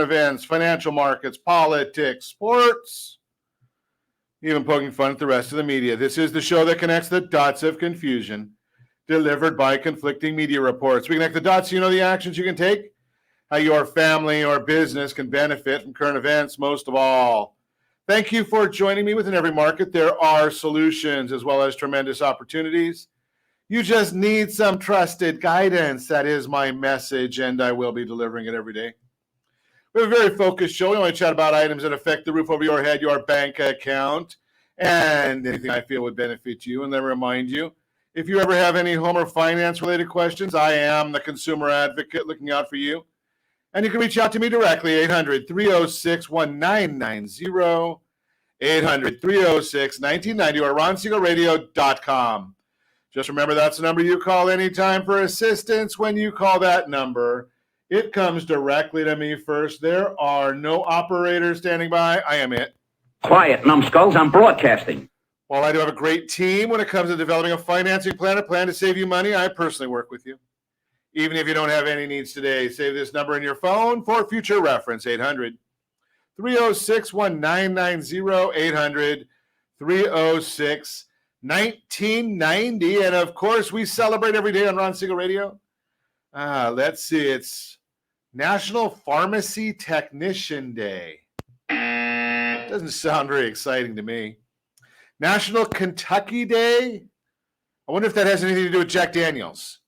events, financial markets, politics, sports, even poking fun at the rest of the media. This is the show that connects the dots of confusion, delivered by conflicting media reports. We connect the dots so you know the actions you can take, how your family or business can benefit from current events, most of all. Thank you for joining me. Within every market, there are solutions as well as tremendous opportunities. You just need some trusted guidance. That is my message, and I will be delivering it every day. We have a very focused show. We only chat about items that affect the roof over your head, your bank account, and anything I feel would benefit you. And then remind you, if you ever have any home or finance-related questions, I am the consumer advocate looking out for you. And you can reach out to me directly, 800-306-1990, 800-306-1990, or RonSiegelRadio.com. Just remember, that's the number you call anytime for assistance. When you call that number, it comes directly to me first. There are no operators standing by. I am it. Quiet, numbskulls. I'm broadcasting. While I do have a great team when it comes to developing a financing plan, a plan to save you money, I personally work with you. Even if you don't have any needs today, save this number in your phone for future reference, 800-306-1990, 800-306-1990. And, of course, we celebrate every day on Ron Siegel Radio. Let's see. It's National Pharmacy Technician Day. Doesn't sound very exciting to me. National Kentucky Day. I wonder if that has anything to do with Jack Daniels.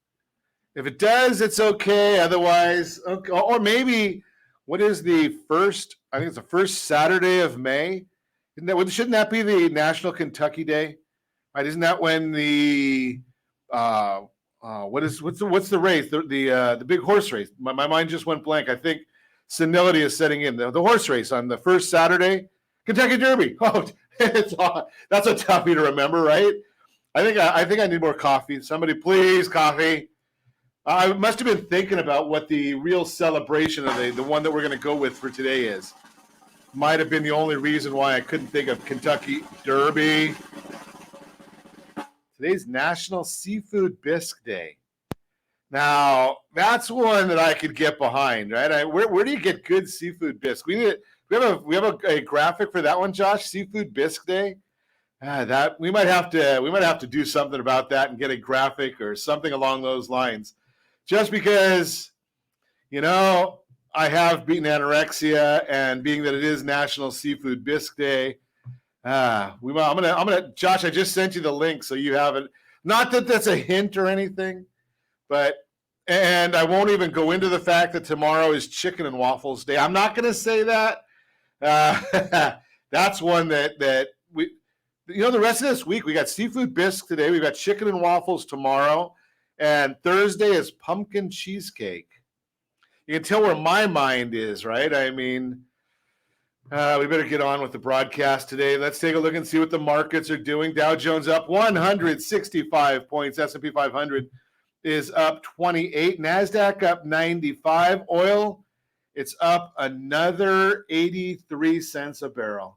If it does, it's okay. Otherwise, okay. Or maybe, what is the first? I think it's the first Saturday of May. Shouldn't that be the National Kentucky Day? Right? Isn't that when the what's the race? The big horse race. My mind just went blank. I think senility is setting in. The horse race on the first Saturday, Kentucky Derby. Oh, that's a toughie to remember, right? I think I need more coffee. Somebody, please, coffee. I must have been thinking about what the real celebration of the one that we're going to go with for today is. Might have been the only reason why I couldn't think of Kentucky Derby. Today's National Seafood Bisque Day. Now, that's one that I could get behind, right? Where do you get good seafood bisque? We have a graphic for that one, Josh. Seafood Bisque Day. That we might have to do something about that and get a graphic or something along those lines. Just because, I have beaten anorexia, and being that it is National Seafood Bisque Day, I'm gonna Josh, I just sent you the link so you have it. Not that that's a hint or anything, and I won't even go into the fact that tomorrow is Chicken and Waffles Day. I'm not gonna say that. That's one that we, the rest of this week we got seafood bisque today. We've got chicken and waffles tomorrow. And Thursday is pumpkin cheesecake. You can tell where my mind is, right? I mean, we better get on with the broadcast today. Let's take a look and see what the markets are doing. Dow Jones up 165 points. S&P 500 is up 28. NASDAQ up 95. Oil, it's up another 83 cents a barrel.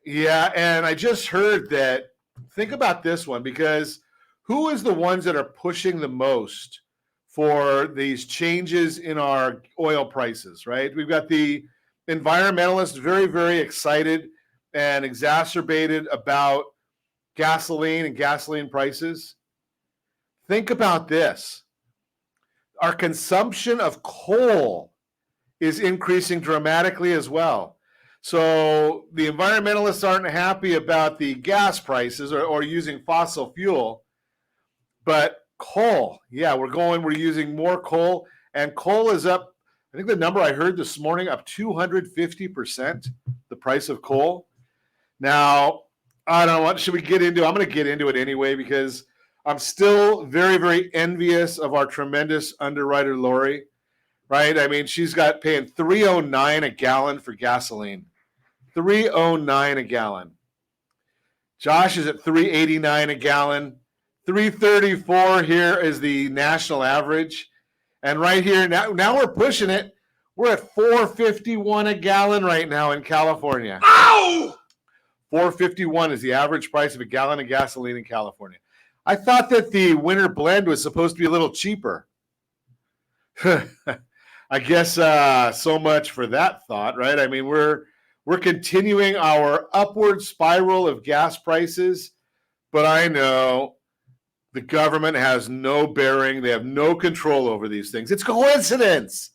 Yeah, and I just heard that. Think about this one, because who is the ones that are pushing the most for these changes in our oil prices, right? We've got the environmentalists very, very excited and exacerbated about gasoline and gasoline prices. Think about this. Our consumption of coal is increasing dramatically as well. So the environmentalists aren't happy about the gas prices or using fossil fuel. But coal, we're using more coal, and coal is up. I think the number I heard this morning, up 250%, the price of coal. Now, I don't know, what should we get into? I'm going to get into it anyway, because I'm still very, very envious of our tremendous underwriter, Lori, right? I mean, she's got paying $3.09 a gallon for gasoline. $3.09 a gallon. Josh is at $3.89 a gallon. $3.34 here is the national average. And right here, now we're pushing it. We're at $4.51 a gallon right now in California. Ow! $4.51 is the average price of a gallon of gasoline in California. I thought that the winter blend was supposed to be a little cheaper. I guess so much for that thought, right? I mean, we're continuing our upward spiral of gas prices, but I know the government has no bearing. They have no control over these things. It's coincidence.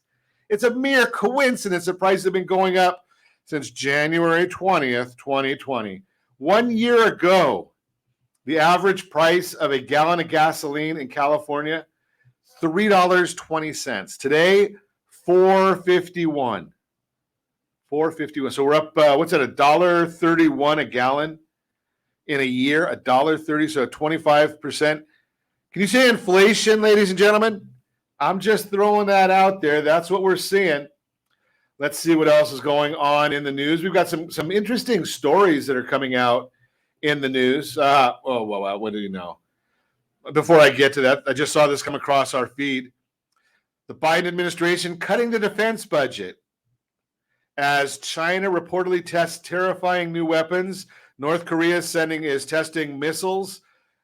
It's a mere coincidence that prices have been going up since January 20th, 2020. 1 year ago, the average price of a gallon of gasoline in California, $3.20. Today, $4.51. $4.51. So we're up, what's that, $1.31 a gallon in a year, $1.30, so 25%. Can you say inflation, ladies and gentlemen? I'm just throwing that out there. That's what we're seeing. Let's see what else is going on in the news. We've got some interesting stories that are coming out in the news. What do you know? Before I get to that, I just saw this come across our feed. The Biden administration cutting the defense budget as China reportedly tests terrifying new weapons. North Korea is testing missiles.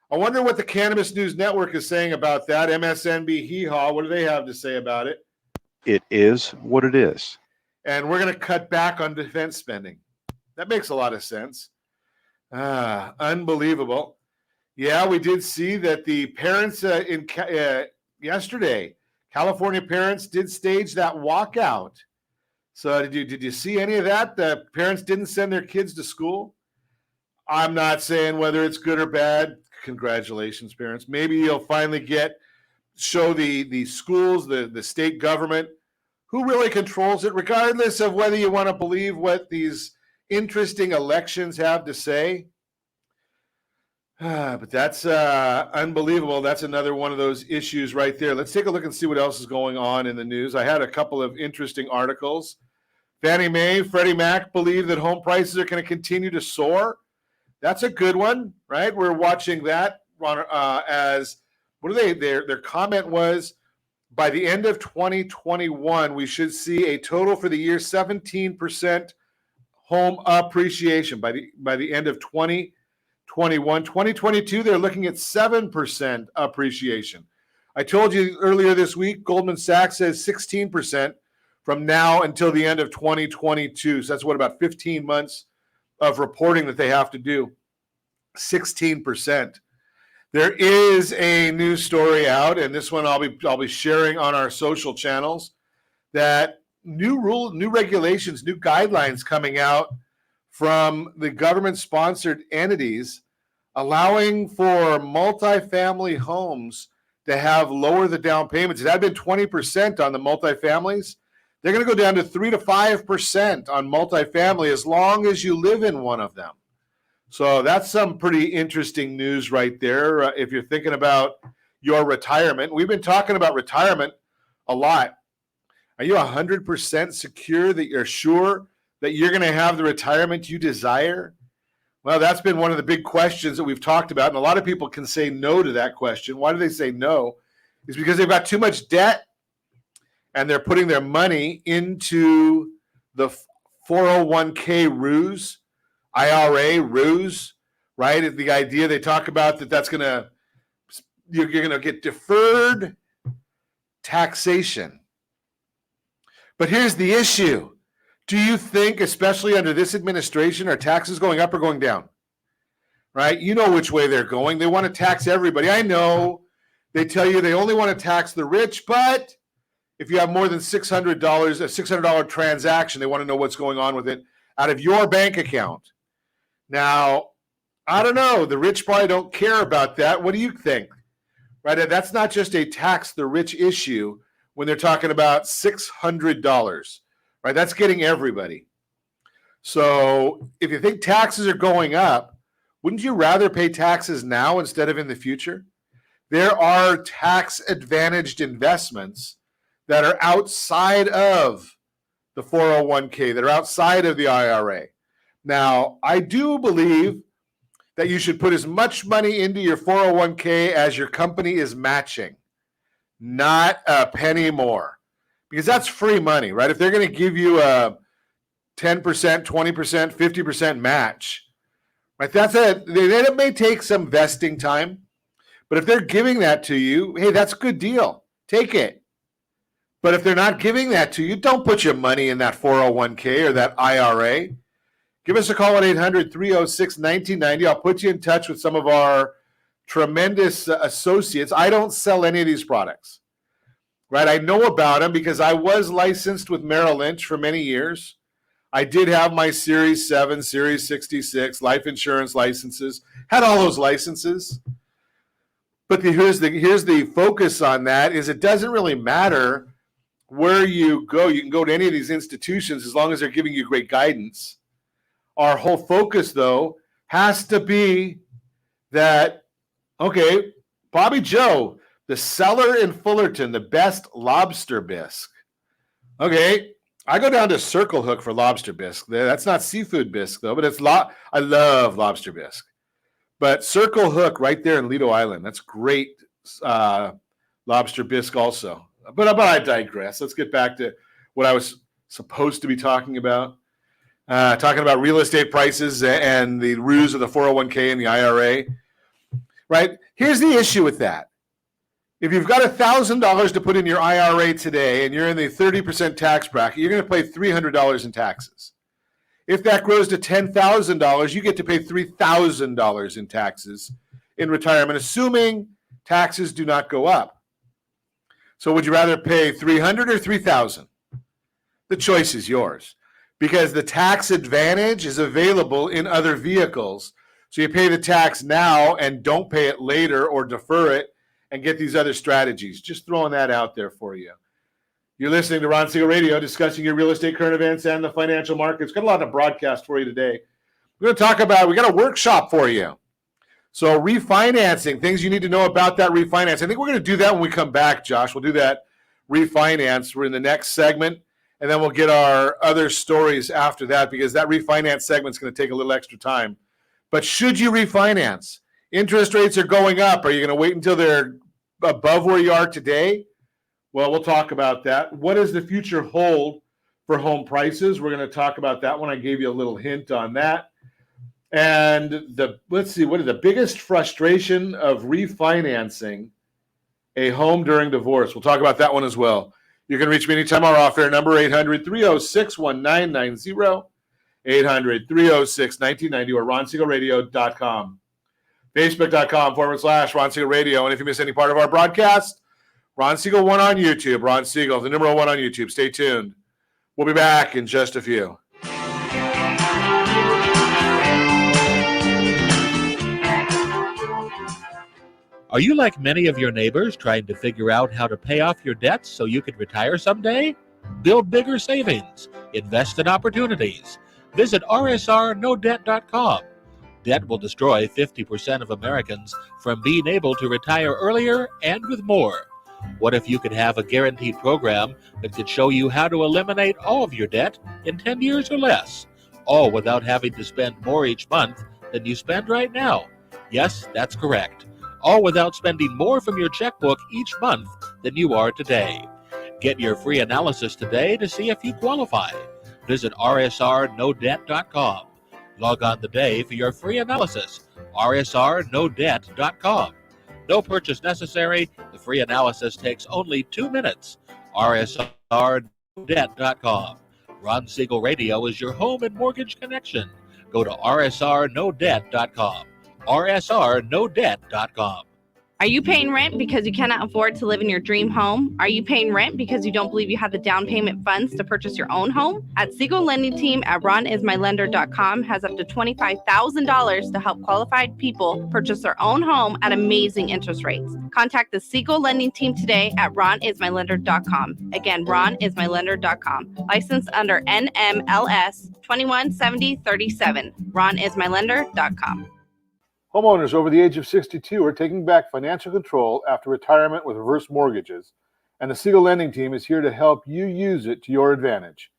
I wonder what the Cannabis News Network is saying about that. MSNB Hee-Haw, what do they have to say about it? It is what it is. And we're going to cut back on defense spending. That makes a lot of sense. Unbelievable. Yeah, we did see that the parents yesterday, California parents did stage that walkout. So did you see any of that? The parents didn't send their kids to school. I'm not saying whether it's good or bad. Congratulations, parents. Maybe you'll finally show the schools, the state government, who really controls it, regardless of whether you want to believe what these interesting elections have to say. But that's unbelievable. That's another one of those issues right there. Let's take a look and see what else is going on in the news. I had a couple of interesting articles. Fannie Mae, Freddie Mac believe that home prices are going to continue to soar. That's a good one, right? We're watching that as what are they? Their comment was by the end of 2021, we should see a total for the year 17% home appreciation by the end of 2021. 2022, they're looking at 7% appreciation. I told you earlier this week, Goldman Sachs says 16% from now until the end of 2022. So that's what, about 15 months of reporting that they have to do. 16%. There is a news story out, and this one I'll be sharing on our social channels, that new regulations, new guidelines coming out from the government-sponsored entities allowing for multifamily homes to have lower the down payments. It had been 20% on the multifamilies. They're going to go down to 3 to 5% on multifamily as long as you live in one of them. So that's some pretty interesting news right there. If you're thinking about your retirement, we've been talking about retirement a lot. Are you 100% secure that you're sure that you're going to have the retirement you desire? Well, that's been one of the big questions that we've talked about. And a lot of people can say no to that question. Why do they say no? It's because they've got too much debt and they're putting their money into the 401k ruse, IRA ruse, right? The idea they talk about you're going to get deferred taxation. But here's the issue. Do you think, especially under this administration, are taxes going up or going down? Right? You know which way they're going. They want to tax everybody. I know they tell you they only want to tax the rich, but if you have more than $600, a $600 transaction, they want to know what's going on with it out of your bank account. Now, I don't know. The rich probably don't care about that. What do you think? Right? That's not just a tax the rich issue when they're talking about $600. Right? That's getting everybody. So if you think taxes are going up, wouldn't you rather pay taxes now instead of in the future? There are tax-advantaged investments that are outside of the 401k, that are outside of the IRA. Now, I do believe that you should put as much money into your 401k as your company is matching, not a penny more, because that's free money, right? If they're going to give you a 10%, 20%, 50% match, right? That may take some vesting time, but if they're giving that to you, hey, that's a good deal. Take it. But if they're not giving that to you, don't put your money in that 401k or that IRA. Give us a call at 800-306-1990. I'll put you in touch with some of our tremendous associates. I don't sell any of these products, right? I know about them because I was licensed with Merrill Lynch for many years. I did have my Series 7, Series 66, life insurance licenses, had all those licenses. But here's the focus on that is it doesn't really matter where you go. You can go to any of these institutions as long as they're giving you great guidance. Our whole focus, though, has to be that, okay, Bobby Joe, the seller in Fullerton, the best lobster bisque. Okay, I go down to Circle Hook for lobster bisque. That's not seafood bisque, though, but I love lobster bisque. But Circle Hook right there in Lido Island, that's great lobster bisque also. But I digress. Let's get back to what I was supposed to be talking about. Talking about real estate prices and the ruse of the 401k and the IRA. Right? Here's the issue with that. If you've got $1,000 to put in your IRA today and you're in the 30% tax bracket, you're going to pay $300 in taxes. If that grows to $10,000, you get to pay $3,000 in taxes in retirement, assuming taxes do not go up. So would you rather pay $300 or $3,000? The choice is yours because the tax advantage is available in other vehicles. So you pay the tax now and don't pay it later or defer it and get these other strategies. Just throwing that out there for you. You're listening to Ron Siegel Radio, discussing your real estate current events and the financial markets. Got a lot of broadcast for you today. We're going to talk about, we got a workshop for you. So refinancing, things you need to know about that refinance. I think we're going to do that when we come back, Josh. We'll do that refinance. We're in the next segment, and then we'll get our other stories after that because that refinance segment is going to take a little extra time. But should you refinance? Interest rates are going up. Are you going to wait until they're above where you are today? Well, we'll talk about that. What does the future hold for home prices? We're going to talk about that one. I gave you a little hint on that. And let's see, what is the biggest frustration of refinancing a home during divorce? We'll talk about that one as well. You can reach me anytime. Our off-air number, 800-306-1990, 800-306-1990, or ronsiegelradio.com. Facebook.com/Ron Siegel Radio. And if you miss any part of our broadcast, Ron Siegel 1 on YouTube. Ron Siegel, the number 1 on YouTube. Stay tuned. We'll be back in just a few. Are you like many of your neighbors trying to figure out how to pay off your debts so you can retire someday? Build bigger savings. Invest in opportunities. Visit rsrnodebt.com. Debt will destroy 50% of Americans from being able to retire earlier and with more. What if you could have a guaranteed program that could show you how to eliminate all of your debt in 10 years or less, all without having to spend more each month than you spend right now? Yes, that's correct. All without spending more from your checkbook each month than you are today. Get your free analysis today to see if you qualify. Visit rsrnodebt.com. Log on today for your free analysis, rsrnodebt.com. No purchase necessary. The free analysis takes only 2 minutes. rsrnodebt.com. Ron Siegel Radio is your home and mortgage connection. Go to rsrnodebt.com. rsrnodebt.com. Are you paying rent because you cannot afford to live in your dream home? Are you paying rent because you don't believe you have the down payment funds to purchase your own home? At Siegel Lending Team at ronismylender.com has up to $25,000 to help qualified people purchase their own home at amazing interest rates. Contact the Siegel Lending Team today at ronismylender.com. Again, ronismylender.com. Licensed under NMLS 217037. ronismylender.com. Homeowners over the age of 62 are taking back financial control after retirement with reverse mortgages, and the Siegel Lending Team is here to help you use it to your advantage.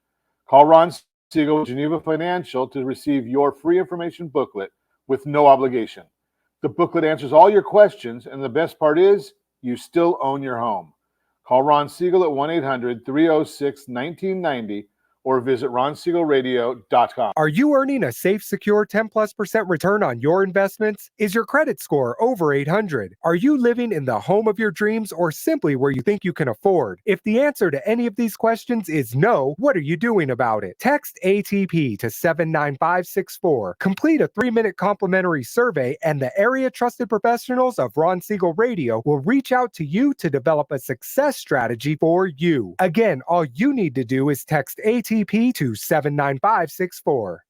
Call Ron Siegel with Geneva Financial to receive your free information booklet with no obligation. The booklet answers all your questions, and the best part is you still own your home. Call Ron Siegel at 1-800-306-1990 or visit ronsiegelradio.com. Are you earning a safe, secure 10+% return on your investments? Is your credit score over 800? Are you living in the home of your dreams or simply where you think you can afford? If the answer to any of these questions is no, what are you doing about it? Text ATP to 79564. Complete a 3-minute complimentary survey, and the area trusted professionals of Ron Siegel Radio will reach out to you to develop a success strategy for you. Again, all you need to do is text ATP to 79564.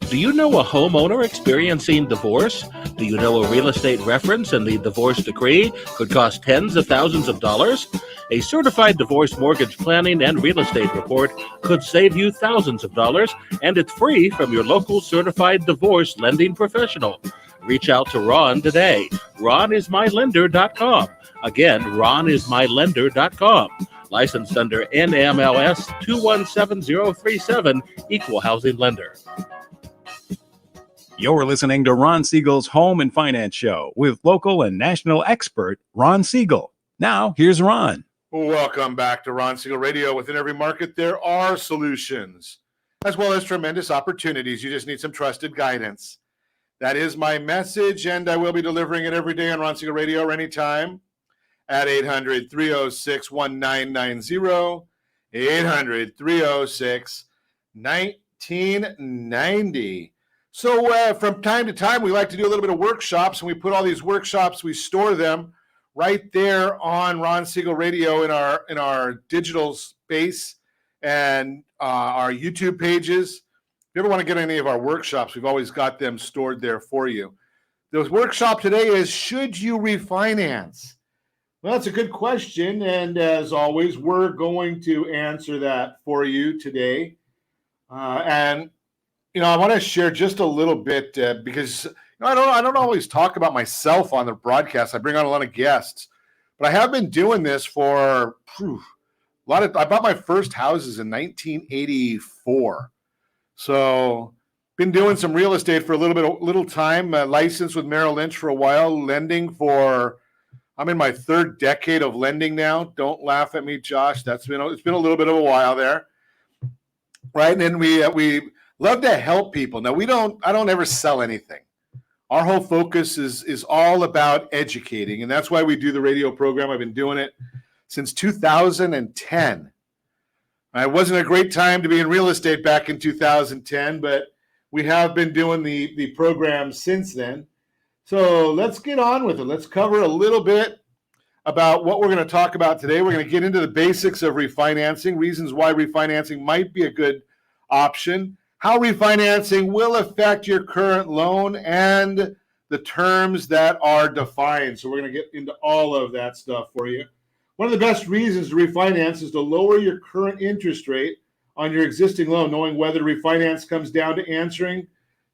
Do you know a homeowner experiencing divorce? Do you know a real estate reference and the divorce decree could cost tens of thousands of dollars? A certified divorce mortgage planning and real estate report could save you thousands of dollars, and it's free from your local certified divorce lending professional. Reach out to Ron today. RonIsMyLender.com. Again, RonIsMyLender.com. Licensed under NMLS 217037, Equal Housing Lender. You're listening to Ron Siegel's Home and Finance Show with local and national expert Ron Siegel. Now, here's Ron. Welcome back to Ron Siegel Radio. Within every market, there are solutions, as well as tremendous opportunities. You just need some trusted guidance. That is my message, and I will be delivering it every day on Ron Siegel Radio or anytime at 800-306-1990, 800-306-1990. So from time to time, we like to do a little bit of workshops, and we put all these workshops, we store them right there on Ron Siegel Radio in our digital space and our YouTube pages. If you ever want to get any of our workshops, we've always got them stored there for you. The workshop today is, should you refinance? Well, that's a good question, and as always, we're going to answer that for you today. And I want to share just a little bit because I don't always talk about myself on the broadcast. I bring on a lot of guests, but I have been doing this for a lot of. I bought my first houses in 1984, so been doing some real estate for a little time. Licensed with Merrill Lynch for a while, lending for. I'm in my third decade of lending now. Don't laugh at me, Josh. It's been a little bit of a while there, right? And then we love to help people. Now I don't ever sell anything. Our whole focus is all about educating, and that's why we do the radio program. I've been doing it since 2010. It wasn't a great time to be in real estate back in 2010, but we have been doing the program since then. So let's get on with it. Let's cover a little bit about what we're going to talk about today. We're going to get into the basics of refinancing, reasons why refinancing might be a good option, how refinancing will affect your current loan, and the terms that are defined. So we're going to get into all of that stuff for you. One of the best reasons to refinance is to lower your current interest rate on your existing loan, knowing whether refinance comes down to answering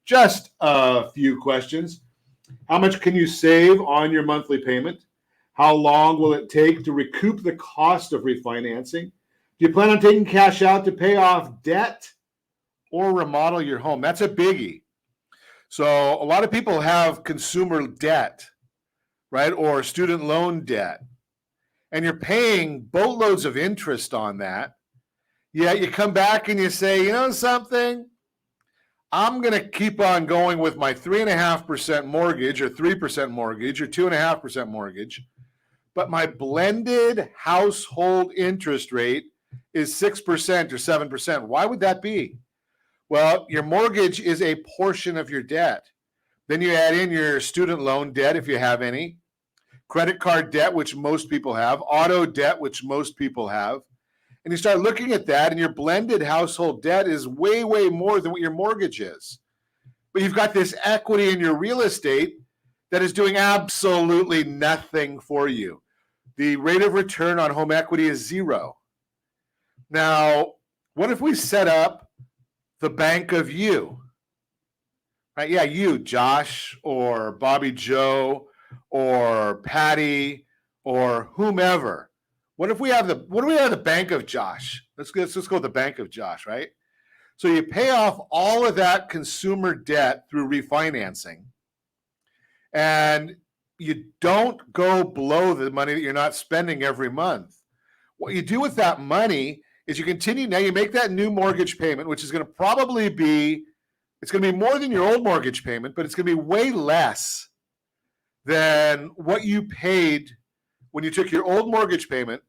just a few questions. How much can you save on your monthly payment? How long will it take to recoup the cost of refinancing? Do you plan on taking cash out to pay off debt or remodel your home? That's a biggie. So a lot of people have consumer debt, right? Or student loan debt. And you're paying boatloads of interest on that. Yet you come back and you say, you know something? I'm going to keep on going with my 3.5% mortgage or 3% mortgage or 2.5% mortgage, but my blended household interest rate is 6% or 7%. Why would that be? Well, your mortgage is a portion of your debt. Then you add in your student loan debt, if you have any, credit card debt, which most people have, auto debt, which most people have. And you start looking at that, and your blended household debt is way, way more than what your mortgage is. But you've got this equity in your real estate that is doing absolutely nothing for you. The rate of return on home equity is 0. Now, what if we set up the bank of you? Right? Yeah, you, Josh, or Bobby Joe, or Patty, or whomever. What if we have the bank of Josh? Let's go with the bank of Josh, right? So you pay off all of that consumer debt through refinancing, and you don't go below the money that you're not spending every month. What you do with that money is you continue, now you make that new mortgage payment, which is going to probably be, it's going to be more than your old mortgage payment, but it's going to be way less than what you paid when you took your old mortgage payment,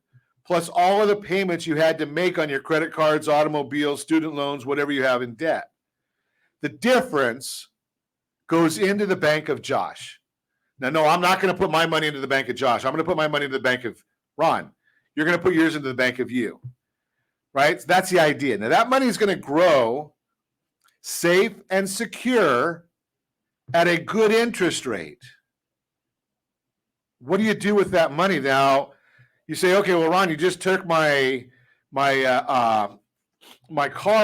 plus all of the payments you had to make on your credit cards, automobiles, student loans, whatever you have in debt. The difference goes into the bank of Josh. Now, no, I'm not going to put my money into the bank of Josh. I'm going to put my money into the bank of Ron. You're going to put yours into the bank of you, right? So that's the idea. Now, that money is going to grow safe and secure at a good interest rate. What do you do with that money? Now, you say, okay, well, Ron, you just took my car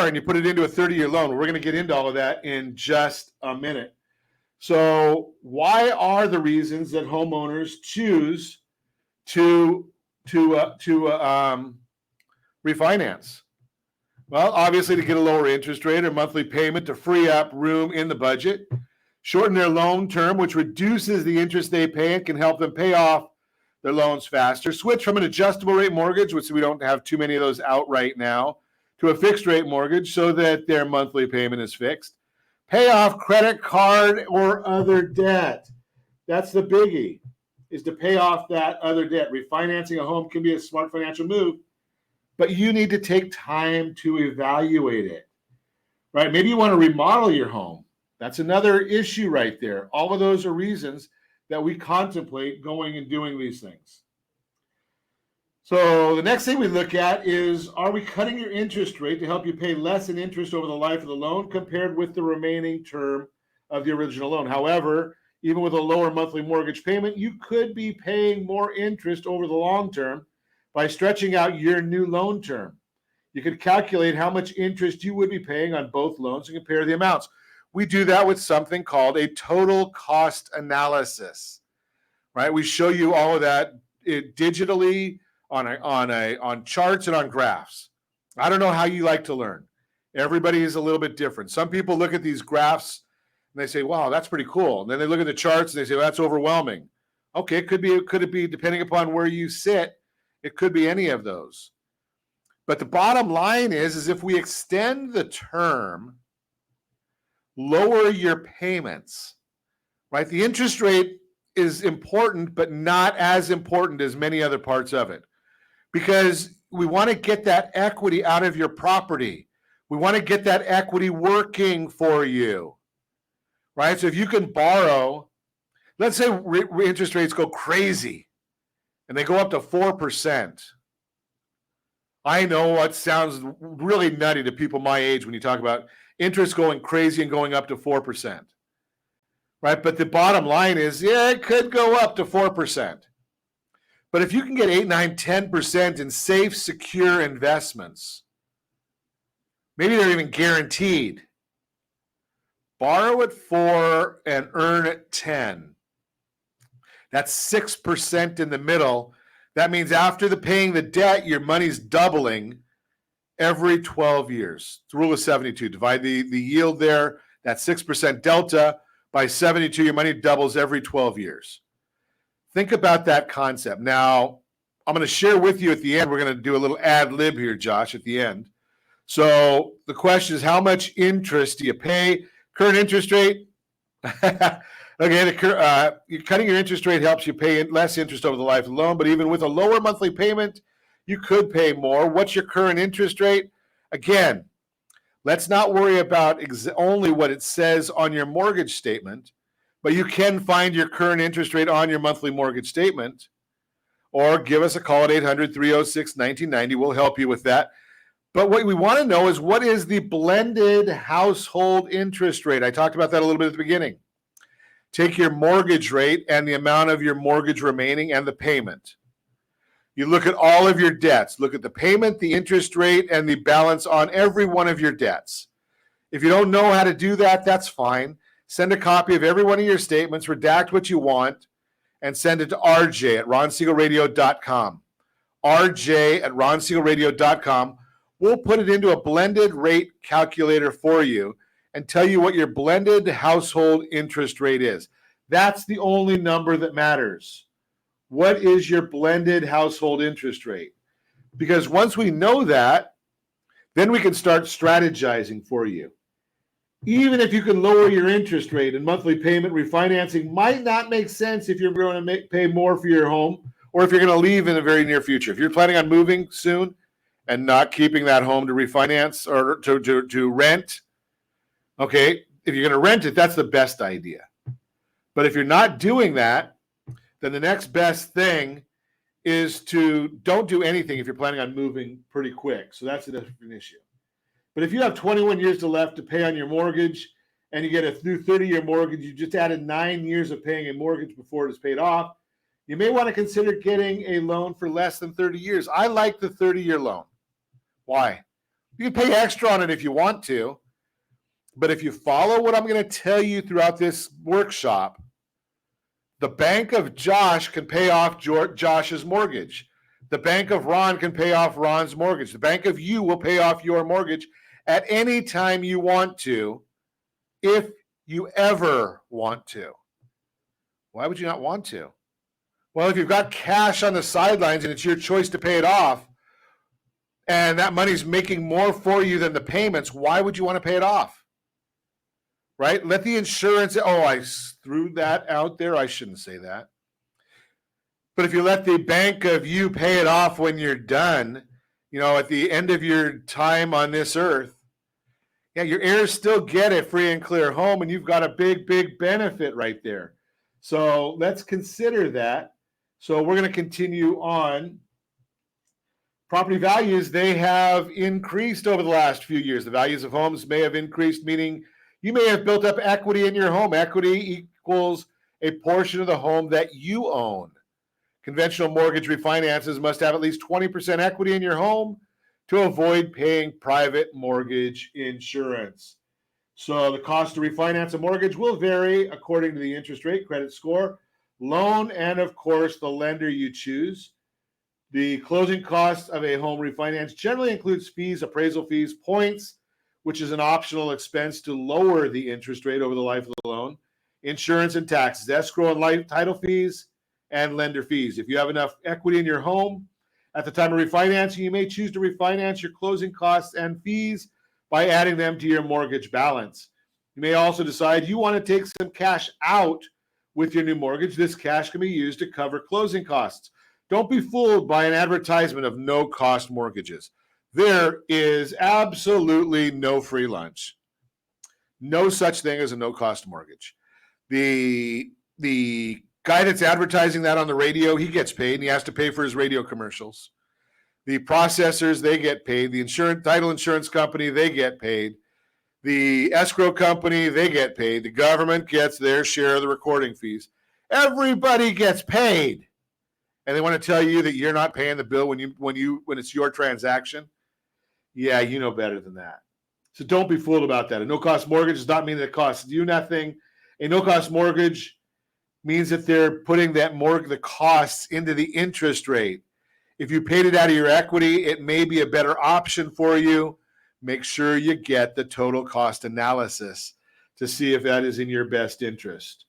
and you put it into a 30-year loan. We're going to get into all of that in just a minute. So why are the reasons that homeowners choose to refinance? Well, obviously to get a lower interest rate or monthly payment, to free up room in the budget, shorten their loan term, which reduces the interest they pay and can help them pay off their loans faster, switch from an adjustable rate mortgage, which we don't have too many of those out right now, to a fixed rate mortgage so that their monthly payment is fixed, pay off credit card or other debt. That's the biggie, is to pay off that other debt. Refinancing a home can be a smart financial move, but you need to take time to evaluate it, right? Maybe you want to remodel your home. That's another issue right there. All of those are reasons that we contemplate going and doing these things. So the next thing we look at is, are we cutting your interest rate to help you pay less in interest over the life of the loan compared with the remaining term of the original loan? However, even with a lower monthly mortgage payment, you could be paying more interest over the long term by stretching out your new loan term. You could calculate how much interest you would be paying on both loans and compare the amounts. We do that with something called a total cost analysis, right? We show you all of that digitally on charts and on graphs. I don't know how you like to learn. Everybody is a little bit different. Some people look at these graphs and they say, wow, that's pretty cool. And then they look at the charts and they say, well, that's overwhelming. Okay, could it be depending upon where you sit, it could be any of those. But the bottom line is if we extend the term, lower your payments, right? The interest rate is important, but not as important as many other parts of it, because we want to get that equity out of your property. We want to get that equity working for you, right? So if you can borrow, let's say interest rates go crazy and they go up to 4%. I know it sounds really nutty to people my age when you talk about interest going crazy and going up to 4%, right? But the bottom line is, yeah, it could go up to 4%. But if you can get 8, 9, 10% in safe, secure investments, maybe they're even guaranteed, borrow at 4 and earn at 10. That's 6% in the middle. That means after paying the debt, your money's doubling every 12 years. It's the rule of 72. Divide the yield there, that 6% delta, by 72. Your money doubles every 12 years. Think about that concept. Now, I'm going to share with you at the end. We're going to do a little ad lib here, Josh, at the end. So the question is, how much interest do you pay? Current interest rate? Okay, cutting your interest rate helps you pay less interest over the life of the loan, but even with a lower monthly payment, you could pay more. What's your current interest rate? Again, let's not worry about only what it says on your mortgage statement, but you can find your current interest rate on your monthly mortgage statement, or give us a call at 800-306-1990. We'll help you with that. But what we want to know is, what is the blended household interest rate? I talked about that a little bit at the beginning. Take your mortgage rate and the amount of your mortgage remaining and the payment. You look at all of your debts. Look at the payment, the interest rate, and the balance on every one of your debts. If you don't know how to do that, that's fine. Send a copy of every one of your statements, redact what you want, and send it to RJ at RonSiegelRadio.com. RJ at RonSiegelRadio.com. We'll put it into a blended rate calculator for you and tell you what your blended household interest rate is. That's the only number that matters. What is your blended household interest rate? Because once we know that, Then we can start strategizing for you. Even if you can lower your interest rate and monthly payment, refinancing might not make sense if you're going to pay more for your home or if you're going to leave in the very near future. If you're planning on moving soon and not keeping that home to refinance or to rent, okay, if you're going to rent it, that's the best idea. But if you're not doing that, then the next best thing is to don't do anything if you're planning on moving pretty quick. So that's a different issue. But if you have 21 years left to pay on your mortgage and you get a new 30-year mortgage, you just added 9 years of paying a mortgage before it is paid off, you may want to consider getting a loan for less than 30 years. I like the 30-year loan. Why? You can pay extra on it if you want to, but if you follow what I'm going to tell you throughout this workshop, the bank of Josh can pay off Josh's mortgage. The bank of Ron can pay off Ron's mortgage. The bank of you will pay off your mortgage at any time you want to, if you ever want to. Why would you not want to? Well, if you've got cash on the sidelines and it's your choice to pay it off, and that money's making more for you than the payments, why would you want to pay it off? Right? Let the insurance, I threw that out there. I shouldn't say that. But if you let the bank of you pay it off when you're done, at the end of your time on this earth, your heirs still get a free and clear home, and you've got a big, big benefit right there. So let's consider that. So we're going to continue on. Property values, they have increased over the last few years. The values of homes may have increased, meaning you may have built up equity in your home. Equity equals a portion of the home that you own. Conventional mortgage refinances must have at least 20% equity in your home to avoid paying private mortgage insurance. So the cost to refinance a mortgage will vary according to the interest rate, credit score, loan, and of course the lender you choose. The closing costs of a home refinance generally includes fees, appraisal fees, points, which is an optional expense to lower the interest rate over the life of the loan, insurance and taxes, escrow and life title fees, and lender fees. If you have enough equity in your home at the time of refinancing, you may choose to refinance your closing costs and fees by adding them to your mortgage balance. You may also decide you want to take some cash out with your new mortgage. This cash can be used to cover closing costs. Don't be fooled by an advertisement of no-cost mortgages. There is absolutely no free lunch. No such thing as a no-cost mortgage. The guy that's advertising that on the radio, he gets paid, and he has to pay for his radio commercials. The processors, they get paid. The title insurance company, they get paid. The escrow company, they get paid. The government gets their share of the recording fees. Everybody gets paid. And they want to tell you that you're not paying the bill when it's your transaction. Yeah, you know better than that. So don't be fooled about that. A no-cost mortgage does not mean that it costs you nothing. A no-cost mortgage means that they're putting the costs into the interest rate. If you paid it out of your equity, it may be a better option for you. Make sure you get the total cost analysis to see if that is in your best interest.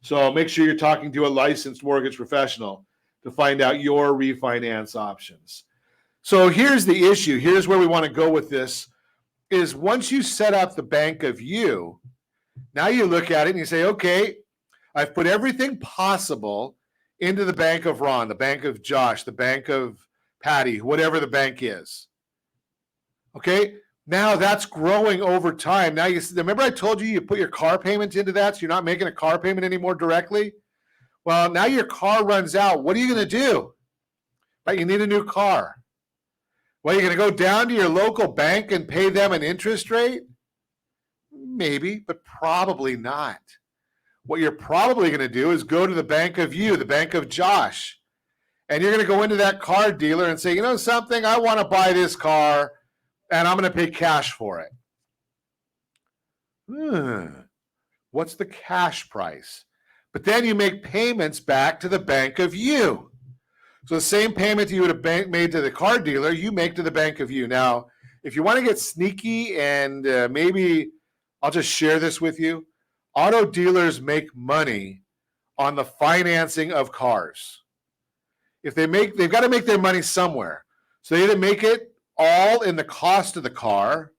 So make sure you're talking to a licensed mortgage professional to find out your refinance options. So here's the issue. Here's where we want to go with this, is once you set up the bank of you, now you look at it and you say, okay, I've put everything possible into the bank of Ron, the bank of Josh, the bank of Patty, whatever the bank is. Okay, now that's growing over time. Now remember I told you put your car payment into that, so you're not making a car payment anymore directly? Well, now your car runs out. What are you going to do? Right, you need a new car. Well, you're going to go down to your local bank and pay them an interest rate? Maybe, but probably not. What you're probably going to do is go to the bank of you, the bank of Josh, and you're going to go into that car dealer and say, you know something, I want to buy this car, and I'm going to pay cash for it. What's the cash price? But then you make payments back to the bank of you. So the same payment you would have made to the car dealer, you make to the bank of you. Now, if you want to get sneaky, and maybe I'll just share this with you, auto dealers make money on the financing of cars. They've got to make their money somewhere. So they either make it all in the cost of the car,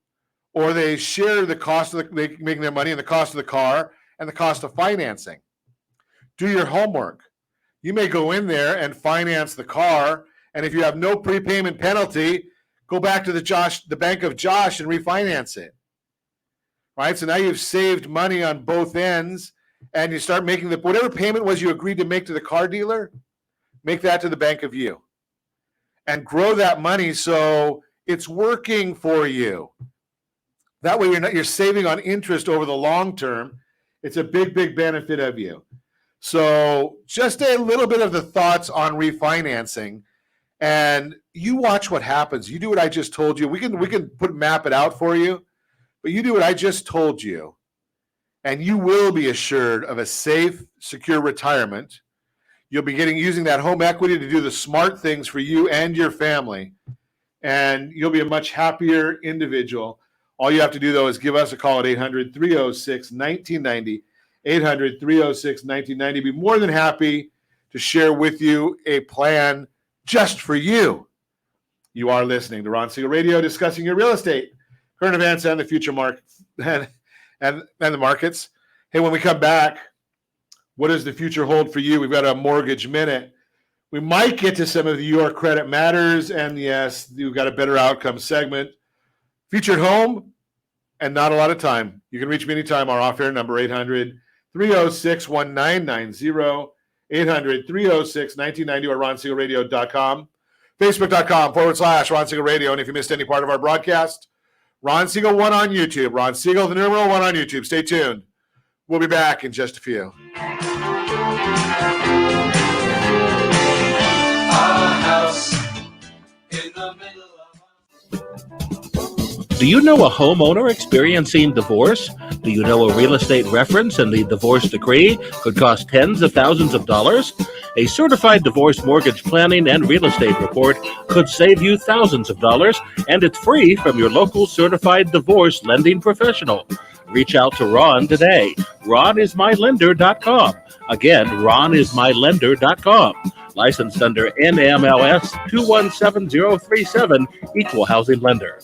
or they share the cost of they making their money in the cost of the car and the cost of financing. Do your homework. You may go in there and finance the car, and if you have no prepayment penalty, go back to the bank of Josh and refinance it. Right? So now you've saved money on both ends, and you start making whatever payment was you agreed to make to the car dealer, make that to the bank of you. And grow that money so it's working for you. That way you're saving on interest over the long term. It's a big, big benefit of you. So just a little bit of the thoughts on refinancing, and you watch what happens. You do what I just told you. We can map it out for you, but you do what I just told you, and you will be assured of a safe, secure retirement. You'll be using that home equity to do the smart things for you and your family, and you'll be a much happier individual. All you have to do, though, is give us a call at 800-306-1990. 800-306-1990. Be more than happy to share with you a plan just for you. You are listening to Ron Siegel Radio, discussing your real estate, current events, and the future market and the markets. Hey, when we come back, what does the future hold for you? We've got a mortgage minute. We might get to some of your credit matters, and yes, you've got a better outcome segment. Featured home, and not a lot of time. You can reach me anytime. Our off-air number, 800-306-1990, 800-306-1990, or RonSiegelRadio.com, Facebook.com/Ron Siegel Radio. And if you missed any part of our broadcast, Ron Siegel 1 on YouTube. Ron Siegel, the numeral 1 on YouTube. Stay tuned. We'll be back in just a few. Do you know a homeowner experiencing divorce? Do you know a real estate reference and the divorce decree could cost tens of thousands of dollars? A certified divorce mortgage planning and real estate report could save you thousands of dollars, and it's free from your local certified divorce lending professional. Reach out to Ron today. RonIsMyLender.com. Again, RonIsMyLender.com. Licensed under NMLS 217037, Equal Housing Lender.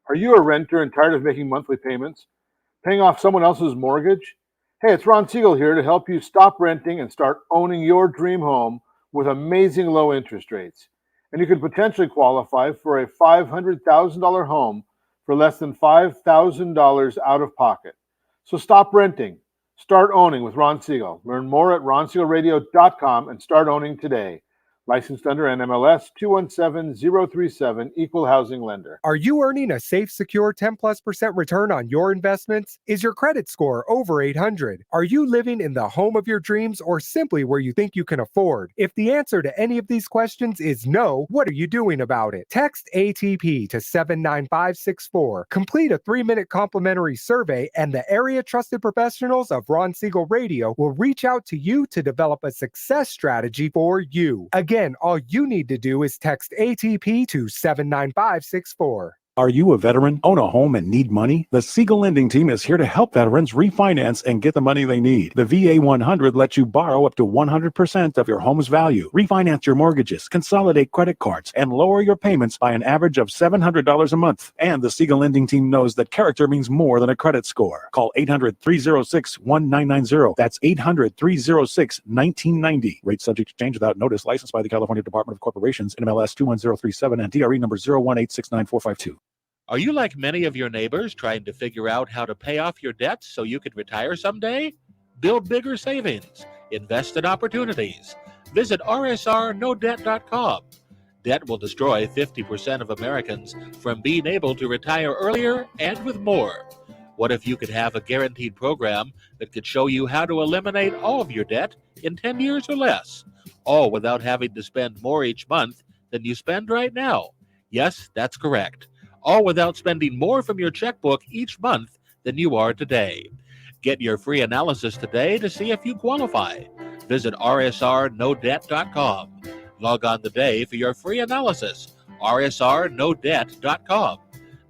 Are you a renter and tired of making monthly payments, paying off someone else's mortgage? Hey, it's Ron Siegel here to help you stop renting and start owning your dream home with amazing low interest rates. And you could potentially qualify for a $500,000 home for less than $5,000 out of pocket. So stop renting. Start owning with Ron Siegel. Learn more at RonSiegelRadio.com and start owning today. Licensed under NMLS 217037, Equal Housing Lender. Are you earning a safe, secure 10+% return on your investments? Is your credit score over 800? Are you living in the home of your dreams or simply where you think you can afford? If the answer to any of these questions is no, what are you doing about it? Text ATP to 79564. Complete a 3-minute complimentary survey, and the area trusted professionals of Ron Siegel Radio will reach out to you to develop a success strategy for you. Again, all you need to do is text ATP to 79564. Are you a veteran, own a home, and need money? The Siegel Lending Team is here to help veterans refinance and get the money they need. The VA 100 lets you borrow up to 100% of your home's value, refinance your mortgages, consolidate credit cards, and lower your payments by an average of $700 a month. And the Siegel Lending Team knows that character means more than a credit score. Call 800-306-1990. That's 800-306-1990. Rate subject to change without notice. Licensed by the California Department of Corporations, NMLS 21037, and DRE number 018694452. Are you like many of your neighbors trying to figure out how to pay off your debts so you could retire someday? Build bigger savings. Invest in opportunities. Visit rsrnodebt.com. Debt will destroy 50% of Americans from being able to retire earlier and with more. What if you could have a guaranteed program that could show you how to eliminate all of your debt in 10 years or less, all without having to spend more each month than you spend right now? Yes, that's correct. All without spending more from your checkbook each month than you are today. Get your free analysis today to see if you qualify. Visit rsrnodebt.com. Log on today for your free analysis. rsrnodebt.com.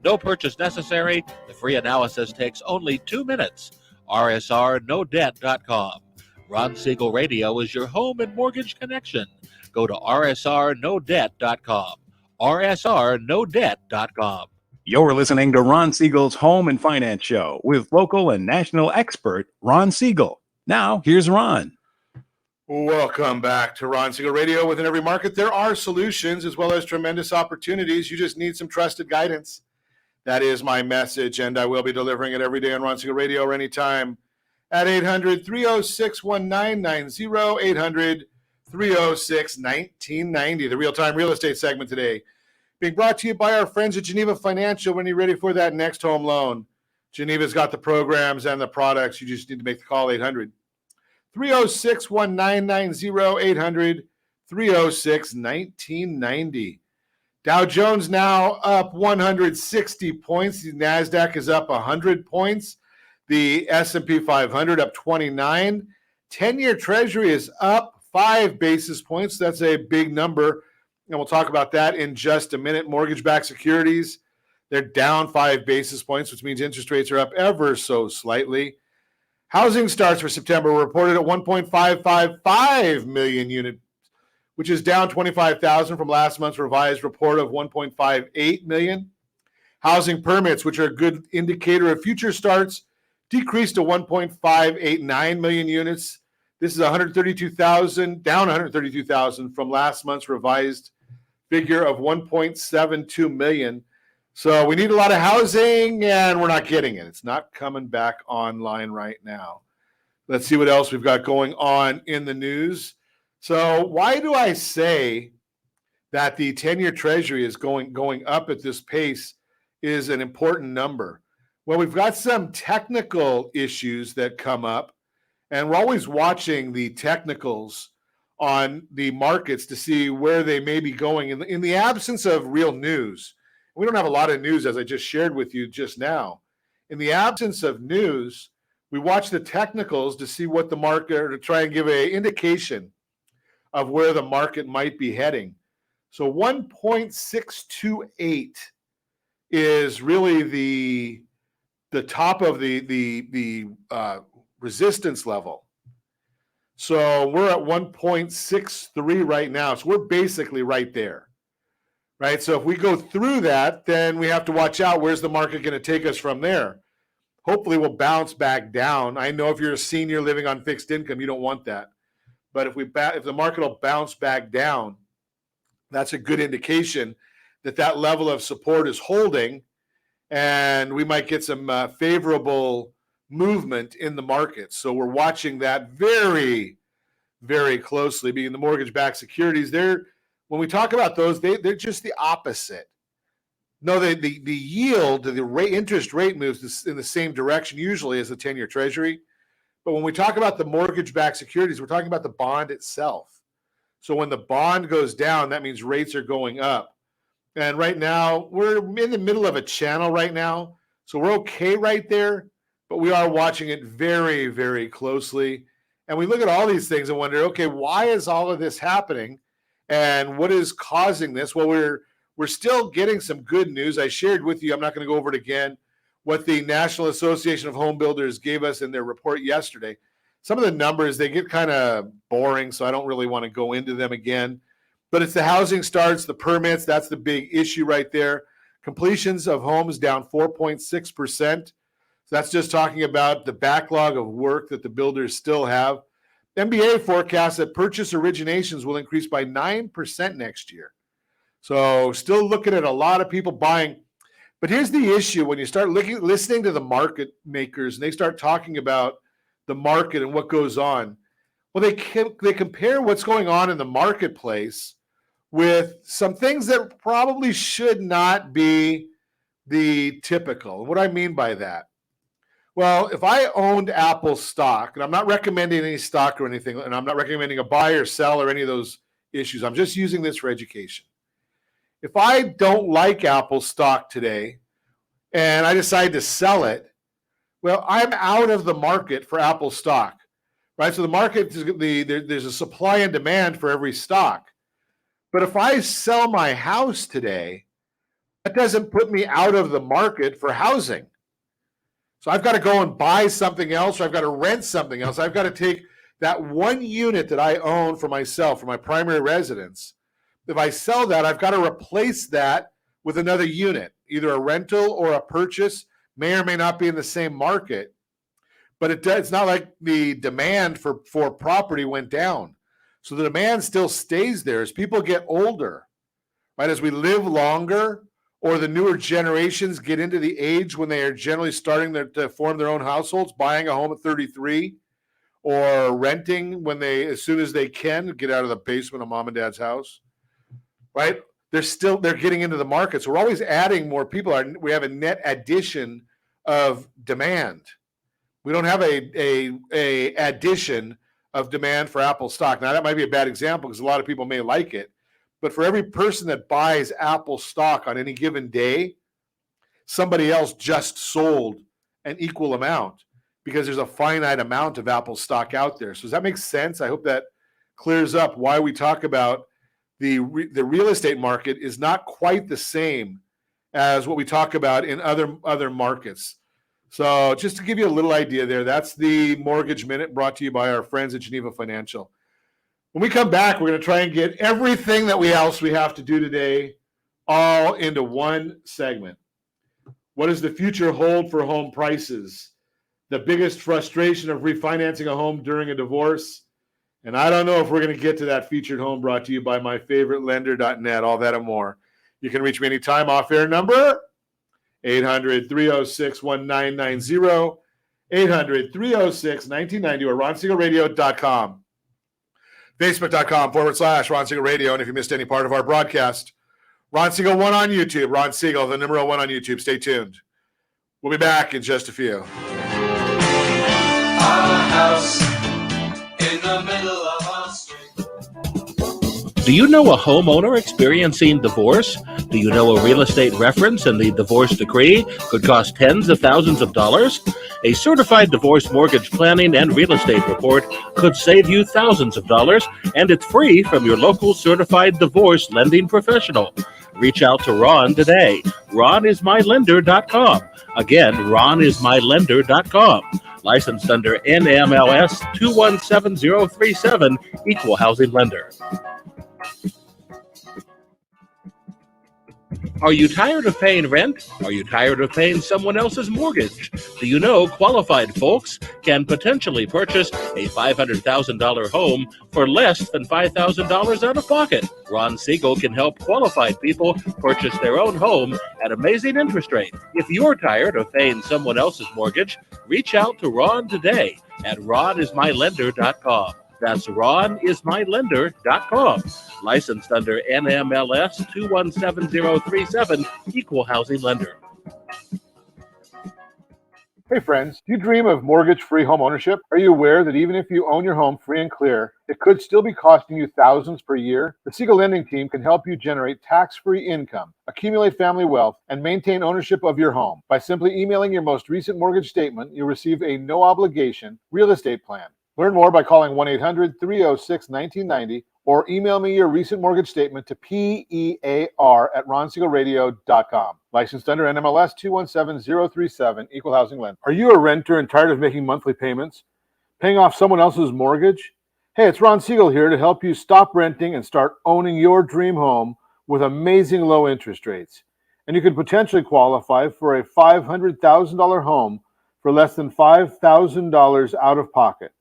No purchase necessary. The free analysis takes only 2 minutes. rsrnodebt.com. Ron Siegel Radio is your home and mortgage connection. Go to rsrnodebt.com. rsrnodebt.com. You're listening to Ron Siegel's Home and Finance Show with local and national expert Ron Siegel. Now, here's Ron. Welcome back to Ron Siegel Radio. Within every market, there are solutions as well as tremendous opportunities. You just need some trusted guidance. That is my message, and I will be delivering it every day on Ron Siegel Radio or anytime at 800-306-1990, 800-306-1990, the real-time real estate segment today. Being brought to you by our friends at Geneva Financial when you're ready for that next home loan. Geneva's got the programs and the products. You just need to make the call, 800-306-1990, 800-306-1990. Dow Jones now up 160 points. The NASDAQ is up 100 points. The S&P 500 up 29. 10-year Treasury is up 5 basis points. That's a big number, and we'll talk about that in just a minute. Mortgage-backed securities, they're down 5 basis points, which means interest rates are up ever so slightly. Housing starts for September were reported at 1.555 million units, which is down 25,000 from last month's revised report of 1.58 million. Housing permits, which are a good indicator of future starts, decreased to 1.589 million units. This is 132,000, down 132,000 from last month's revised figure of 1.72 million. So we need a lot of housing, and we're not getting it. It's not coming back online right now. Let's see what else we've got going on in the news. So why do I say that the 10-year Treasury is going up at this pace is an important number? Well, we've got some technical issues that come up, and we're always watching the technicals on the markets to see where they may be going. In the absence of real news, we don't have a lot of news, as I just shared with you just now. In the absence of news, we watch the technicals to see what the market, or to try and give an indication of where the market might be heading. So 1.628 is really the top of the resistance level. So we're at 1.63 right now. So we're basically right there, right? So if we go through that, then we have to watch out. Where's the market going to take us from there? Hopefully we'll bounce back down. I know if you're a senior living on fixed income, you don't want that. But if the market will bounce back down, that's a good indication that that level of support is holding, and we might get some favorable movement in the market. So we're watching that very, very closely. Being the mortgage-backed securities, when we talk about those, they're just the opposite. No, the yield, the interest rate moves in the same direction usually as the 10-year Treasury. But when we talk about the mortgage-backed securities, we're talking about the bond itself. So when the bond goes down, that means rates are going up. And right now, we're in the middle of a channel right now. So we're okay right there, but we are watching it very, very closely. And we look at all these things and wonder, okay, why is all of this happening? And what is causing this? Well, we're still getting some good news. I shared with you, I'm not going to go over it again, what the National Association of Home Builders gave us in their report yesterday. Some of the numbers, they get kind of boring, so I don't really want to go into them again. But it's the housing starts, the permits, that's the big issue right there. Completions of homes down 4.6%. So that's just talking about the backlog of work that the builders still have. MBA forecasts that purchase originations will increase by 9% next year. So still looking at a lot of people buying. But here's the issue. When you start listening to the market makers and they start talking about the market and what goes on, well, they compare what's going on in the marketplace with some things that probably should not be the typical. What I mean by that? Well, if I owned Apple stock, and I'm not recommending any stock or anything, and I'm not recommending a buy or sell or any of those issues, I'm just using this for education. If I don't like Apple stock today and I decide to sell it, well, I'm out of the market for Apple stock, right? So the market, there's a supply and demand for every stock. But if I sell my house today, that doesn't put me out of the market for housing. So I've got to go and buy something else, or I've got to rent something else. I've got to take that one unit that I own for myself, for my primary residence, if I sell that, I've got to replace that with another unit, either a rental or a purchase, may or may not be in the same market. But it's not like the demand for property went down. So the demand still stays there as people get older, right? As we live longer, or the newer generations get into the age when they are generally starting to form their own households, buying a home at 33, or renting as soon as they can, get out of the basement of mom and dad's house, right? They're getting into the market. So we're always adding more people. We have a net addition of demand. We don't have a addition of demand for Apple stock. Now, that might be a bad example because a lot of people may like it, but for every person that buys Apple stock on any given day, somebody else just sold an equal amount because there's a finite amount of Apple stock out there. So does that make sense? I hope that clears up why we talk about the real estate market is not quite the same as what we talk about in other markets. So just to give you a little idea there, that's the Mortgage Minute brought to you by our friends at Geneva Financial. When we come back, we're going to try and get everything that we have to do today all into one segment. What does the future hold for home prices? The biggest frustration of refinancing a home during a divorce. And I don't know if we're going to get to that featured home brought to you by myfavoritelender.net, all that and more. You can reach me anytime. Off-air number 800-306-1990, 800-306-1990, or RonSiegelRadio.com. Facebook.com/Ron Siegel Radio. And if you missed any part of our broadcast, Ron Siegel 1 on YouTube. Ron Siegel, the number 1 on YouTube. Stay tuned. We'll be back in just a few. Our house in the middle of our street. Do you know a homeowner experiencing divorce? Do you know a real estate reference and the divorce decree could cost tens of thousands of dollars? A certified divorce mortgage planning and real estate report could save you thousands of dollars, and it's free from your local certified divorce lending professional. Reach out to Ron today. RonIsMyLender.com. Again, RonIsMyLender.com. Licensed under NMLS 217037, Equal Housing Lender. Are you tired of paying rent? Are you tired of paying someone else's mortgage? Do you know qualified folks can potentially purchase a $500,000 home for less than $5,000 out of pocket? Ron Siegel can help qualified people purchase their own home at amazing interest rates. If you're tired of paying someone else's mortgage, reach out to Ron today at RonIsMyLender.com. That's RonIsMyLender.com. Licensed under NMLS 217037, Equal Housing Lender. Hey friends, do you dream of mortgage-free home ownership? Are you aware that even if you own your home free and clear, it could still be costing you thousands per year? The Siegel Lending Team can help you generate tax-free income, accumulate family wealth, and maintain ownership of your home. By simply emailing your most recent mortgage statement, you'll receive a no-obligation real estate plan. Learn more by calling 1-800-306-1990 or email me your recent mortgage statement to PEAR@RonSiegelRadio.com. Licensed under NMLS 217037, Equal Housing Lender. Are you a renter and tired of making monthly payments? Paying off someone else's mortgage? Hey, it's Ron Siegel here to help you stop renting and start owning your dream home with amazing low interest rates. And you could potentially qualify for a $500,000 home for less than $5,000 out of pocket.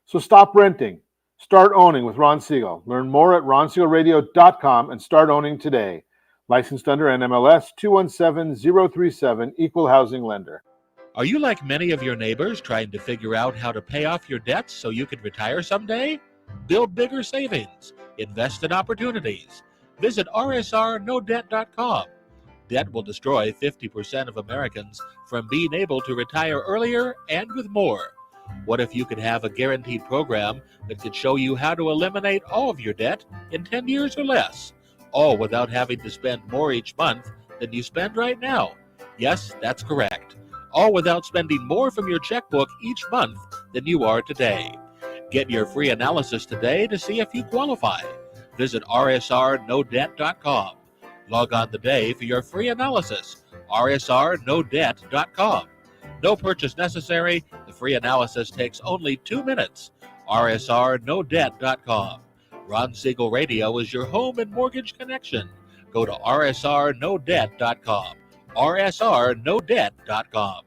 So stop renting. Start owning with Ron Siegel. Learn more at RonSiegelRadio.com and start owning today. Licensed under NMLS 217037, Equal Housing Lender. Are you like many of your neighbors trying to figure out how to pay off your debts so you can retire someday? Build bigger savings. Invest in opportunities. Visit RSRNoDebt.com. Debt will destroy 50% of Americans from being able to retire earlier and with more. What if you could have a guaranteed program that could show you how to eliminate all of your debt in 10 years or less, all without having to spend more each month than you spend right now? Yes, that's correct. All without spending more from your checkbook each month than you are today. Get your free analysis today to see if you qualify. Visit RSRNoDebt.com. Log on today for your free analysis. RSRNoDebt.com. No purchase necessary. The free analysis takes only 2 minutes. rsrnodebt.com. Ron Siegel Radio is your home and mortgage connection. Go to rsrnodebt.com. rsrnodebt.com.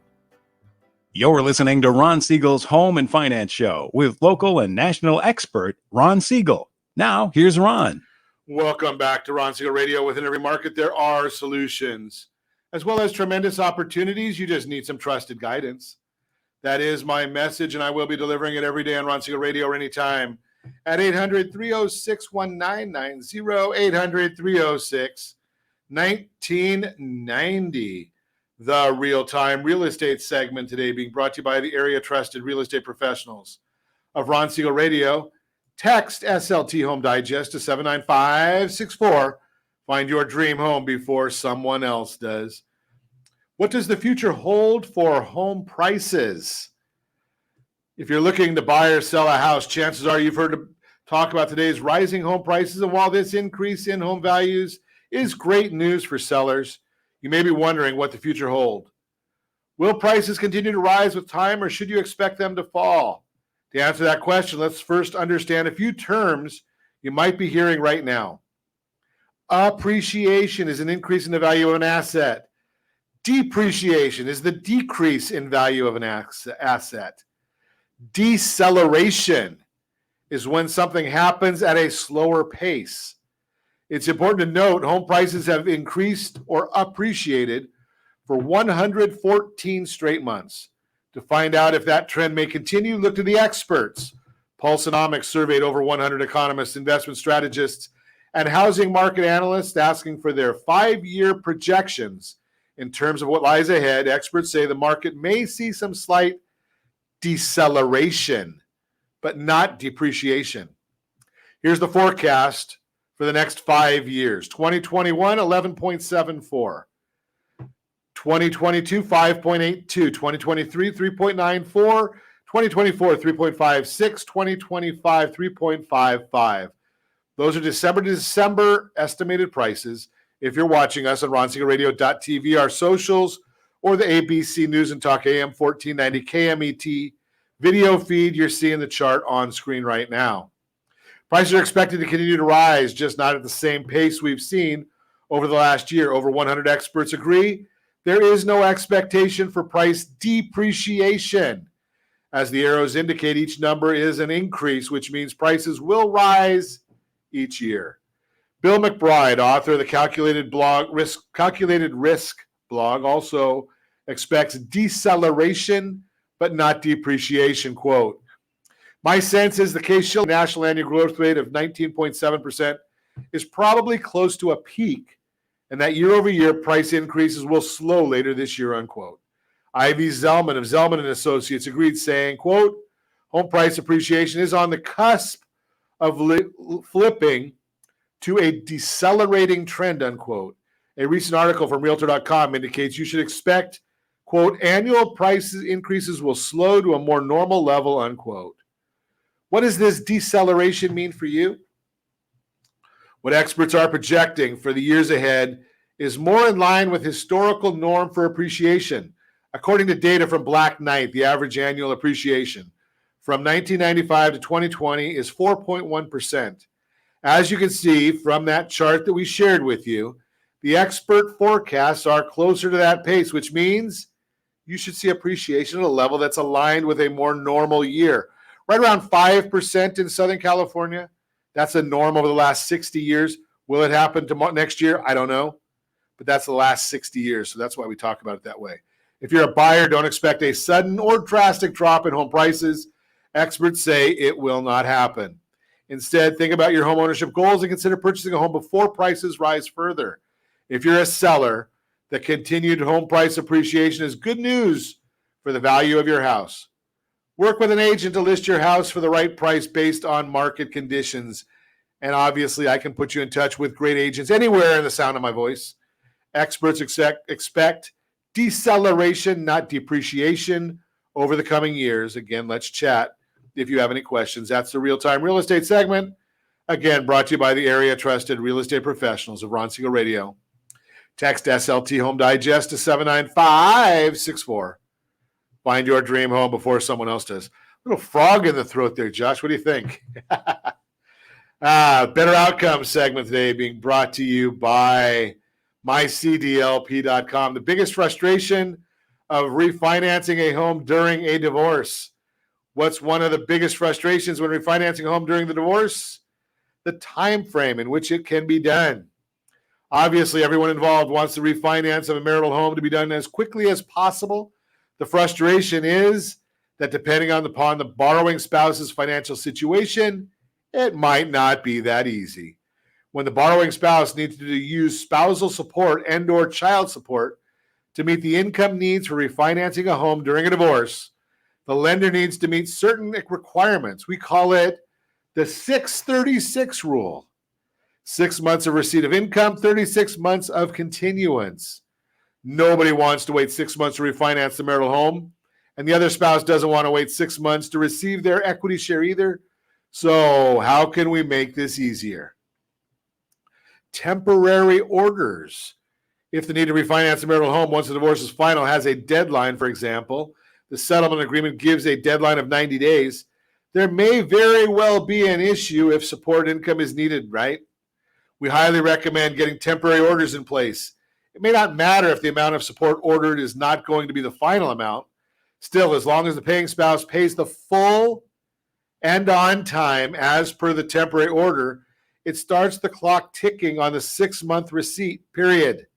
You're listening to Ron Siegel's Home and Finance Show with local and national expert Ron Siegel. Now, here's Ron. Welcome back to Ron Siegel Radio. Within every market, there are solutions, as well as tremendous opportunities. You just need some trusted guidance. That is my message, and I will be delivering it every day on Ron Siegel Radio or anytime at 800-306-1990, 800-306-1990. The real-time real estate segment today being brought to you by the area trusted real estate professionals of Ron Siegel Radio. Text SLT Home Digest to 79564. Find your dream home before someone else does. What does the future hold for home prices? If you're looking to buy or sell a house, chances are you've heard talk about today's rising home prices. And while this increase in home values is great news for sellers, you may be wondering what the future holds. Will prices continue to rise with time, or should you expect them to fall? To answer that question, let's first understand a few terms you might be hearing right now. Appreciation is an increase in the value of an asset. Depreciation is the decrease in value of an asset. Deceleration is when something happens at a slower pace. It's important to note home prices have increased or appreciated for 114 straight months. To find out if that trend may continue, look to the experts. Pulseonomics surveyed over 100 economists, investment strategists, and housing market analysts asking for their 5-year projections in terms of what lies ahead. Experts say the market may see some slight deceleration, but not depreciation. Here's the forecast for the next 5 years. 2021, 11.74. 2022, 5.82. 2023, 3.94. 2024, 3.56. 2025, 3.55. Those are December to December estimated prices. If you're watching us on RonSiegelRadio.tv, our socials, or the ABC News and Talk AM 1490 KMET video feed, you're seeing the chart on screen right now. Prices are expected to continue to rise, just not at the same pace we've seen over the last year. Over 100 experts agree there is no expectation for price depreciation. As the arrows indicate, each number is an increase, which means prices will rise each year. Bill McBride, author of the Calculated Risk blog, also expects deceleration, but not depreciation. Quote, my sense is the Case-Shiller national annual growth rate of 19.7% is probably close to a peak, and that year-over-year price increases will slow later this year, unquote. Ivy Zellman of Zellman & Associates agreed, saying, quote, home price appreciation is on the cusp of flipping to a decelerating trend, unquote. A recent article from Realtor.com indicates you should expect, quote, annual price increases will slow to a more normal level, unquote. What does this deceleration mean for you? What experts are projecting for the years ahead is more in line with historical norm for appreciation. According to data from Black Knight, the average annual appreciation from 1995 to 2020 is 4.1%. As you can see from that chart that we shared with you, the expert forecasts are closer to that pace, which means you should see appreciation at a level that's aligned with a more normal year. Right around 5% in Southern California. That's a norm over the last 60 years. Will it happen next year? I don't know. But that's the last 60 years, so that's why we talk about it that way. If you're a buyer, don't expect a sudden or drastic drop in home prices. Experts say it will not happen. Instead, think about your home ownership goals and consider purchasing a home before prices rise further. If you're a seller, the continued home price appreciation is good news for the value of your house. Work with an agent to list your house for the right price based on market conditions. And obviously, I can put you in touch with great agents anywhere in the sound of my voice. Experts expect deceleration, not depreciation, over the coming years. Again, let's chat if you have any questions. That's the real-time real estate segment. Again, brought to you by the area trusted real estate professionals of Ron Siegel Radio. Text SLT Home Digest to 79564. Find your dream home before someone else does. Little frog in the throat there, Josh. What do you think? Better Outcomes segment today being brought to you by mycdlp.com. The biggest frustration of refinancing a home during a divorce. What's one of the biggest frustrations when refinancing a home during the divorce? The time frame in which it can be done. Obviously, everyone involved wants the refinance of a marital home to be done as quickly as possible. The frustration is that depending upon the borrowing spouse's financial situation, it might not be that easy. When the borrowing spouse needs to use spousal support and or child support to meet the income needs for refinancing a home during a divorce, the lender needs to meet certain requirements. We call it the 636 rule. 6 months of receipt of income, 36 months of continuance. Nobody wants to wait 6 months to refinance the marital home, and the other spouse doesn't want to wait 6 months to receive their equity share either. So how can we make this easier? Temporary orders. If the need to refinance the marital home once the divorce is final has a deadline, for example, the settlement agreement gives a deadline of 90 days, there may very well be an issue if support income is needed, right? We highly recommend getting temporary orders in place. It may not matter if the amount of support ordered is not going to be the final amount. Still, as long as the paying spouse pays the full and on time as per the temporary order, it starts the clock ticking on the 6-month receipt period.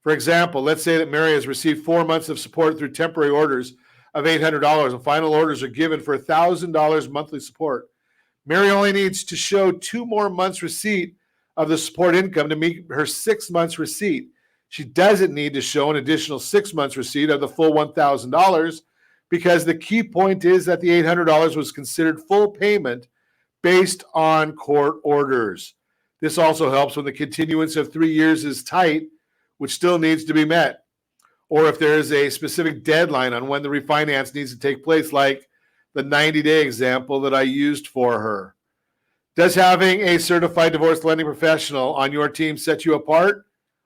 For example, let's say that Mary has received 4 months of support through temporary orders of $800 and final orders are given for $1,000 monthly support. Mary only needs to show 2 more months receipt of the support income to meet her 6 months receipt. She doesn't need to show an additional 6 months receipt of the full $1,000 because the key point is that the $800 was considered full payment based on court orders. This also helps when the continuance of 3 years is tight, which still needs to be met, or if there is a specific deadline on when the refinance needs to take place, like the 90-day example that I used for her. Does having a certified divorce lending professional on your team set you apart?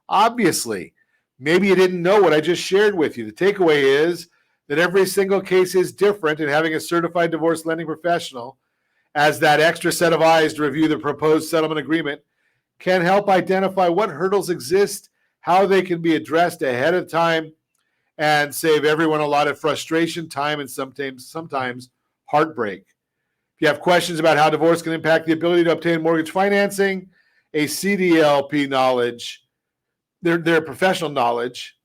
Obviously. Maybe you didn't know what I just shared with you. The takeaway is that every single case is different, and having a certified divorce lending professional as that extra set of eyes to review the proposed settlement agreement can help identify what hurdles exist, how they can be addressed ahead of time, and save everyone a lot of frustration, time, and sometimes heartbreak. If you have questions about how divorce can impact the ability to obtain mortgage financing, a CDLP knowledge, their professional knowledge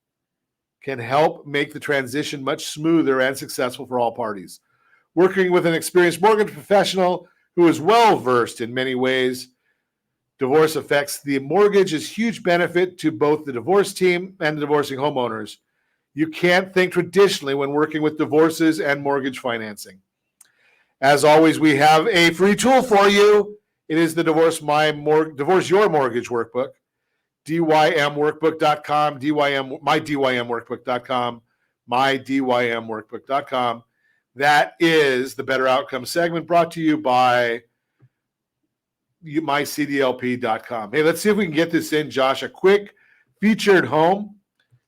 can help make the transition much smoother and successful for all parties. Working with an experienced mortgage professional who is well-versed in many ways, divorce affects the mortgage is huge benefit to both the divorce team and the divorcing homeowners. You can't think traditionally when working with divorces and mortgage financing. As always, we have a free tool for you. It is the Divorce Your Mortgage Workbook, dymworkbook.com, mydymworkbook.com, mydymworkbook.com. That is the Better Outcome segment brought to you by mycdlp.com. Hey, let's see if we can get this in, Josh. A quick featured home,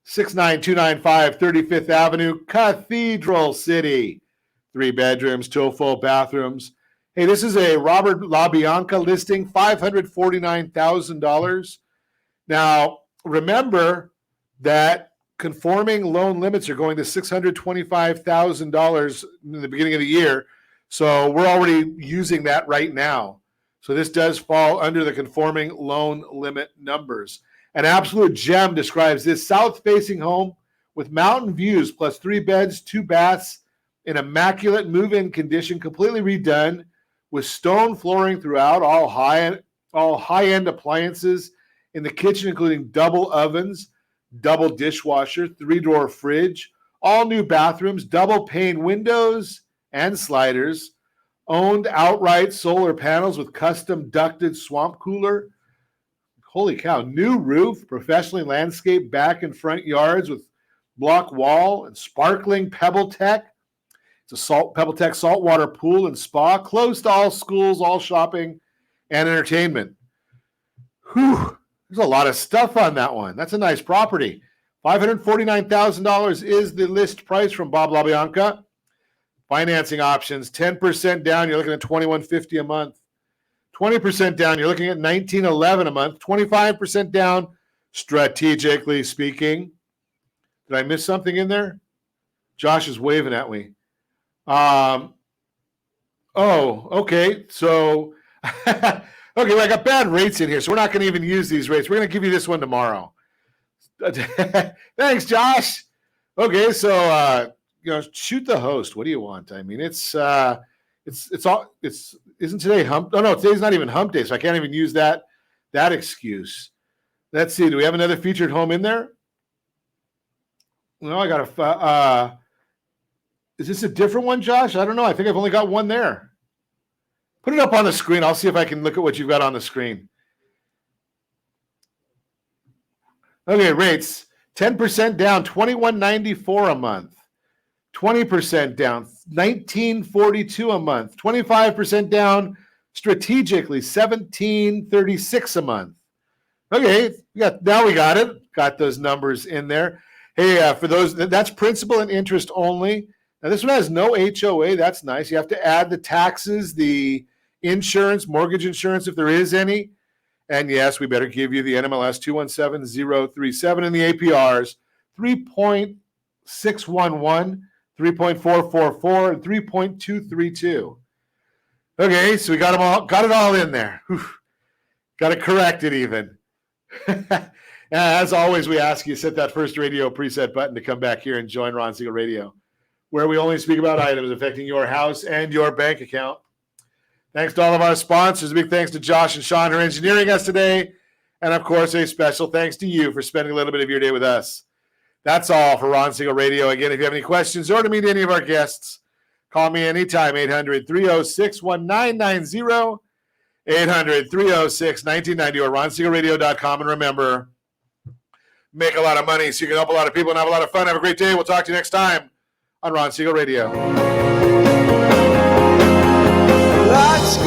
69295 35th Avenue, Cathedral City. 3 bedrooms, 2 full bathrooms. Hey, this is a Robert LaBianca listing, $549,000. Now, remember that conforming loan limits are going to $625,000 in the beginning of the year. So we're already using that right now. So this does fall under the conforming loan limit numbers. An absolute gem describes this south-facing home with mountain views plus 3 beds, 2 baths, in immaculate move-in condition, completely redone with stone flooring throughout, all high-end appliances in the kitchen, including double ovens, double dishwasher, 3-drawer fridge, all new bathrooms, double pane windows and sliders, owned outright solar panels with custom ducted swamp cooler. Holy cow, new roof, professionally landscaped back and front yards with block wall and sparkling Pebble Tech. It's a Pebble Tech saltwater pool and spa, close to all schools, all shopping, and entertainment. Whew, there's a lot of stuff on that one. That's a nice property. $549,000 is the list price from Bob LaBianca. Financing options, 10% down, you're looking at $21.50 a month. 20% down, you're looking at $19.11 a month. 25% down, strategically speaking. Did I miss something in there? Josh is waving at me. Okay. So, okay, well, I got bad rates in here, so we're not going to even use these rates. We're going to give you this one tomorrow. Thanks, Josh. Okay, so shoot the host. What do you want? I mean, isn't today hump? Oh no, today's not even hump day, so I can't even use that excuse. Let's see. Do we have another featured home in there? No, I got a. Is this a different one, Josh? I don't know. I think I've only got one there. Put it up on the screen. I'll see if I can look at what you've got on the screen. Okay, rates. 10% down, $21.94 a month. 20% down, $19.42 a month. 25% down, strategically, $17.36 a month. Okay, now we got it. Got those numbers in there. Hey, for those, that's principal and interest only. Now, this one has no HOA. That's nice. You have to add the taxes, the insurance, mortgage insurance, if there is any. And yes, we better give you the NMLS 217037 and the APRs 3.611, 3.444, and 3.232. Okay, so we got it all in there. Whew. Got to correct it even. As always, we ask you to hit that first radio preset button to come back here and join Ron Siegel Radio, where we only speak about items affecting your house and your bank account. Thanks to all of our sponsors. A big thanks to Josh and Sean for engineering us today. And, of course, a special thanks to you for spending a little bit of your day with us. That's all for Ron Siegel Radio. Again, if you have any questions or to meet any of our guests, call me anytime, 800-306-1990, 800-306-1990, or ronsiegelradio.com. And remember, make a lot of money so you can help a lot of people and have a lot of fun. Have a great day. We'll talk to you next time on Ron Siegel Radio. Let's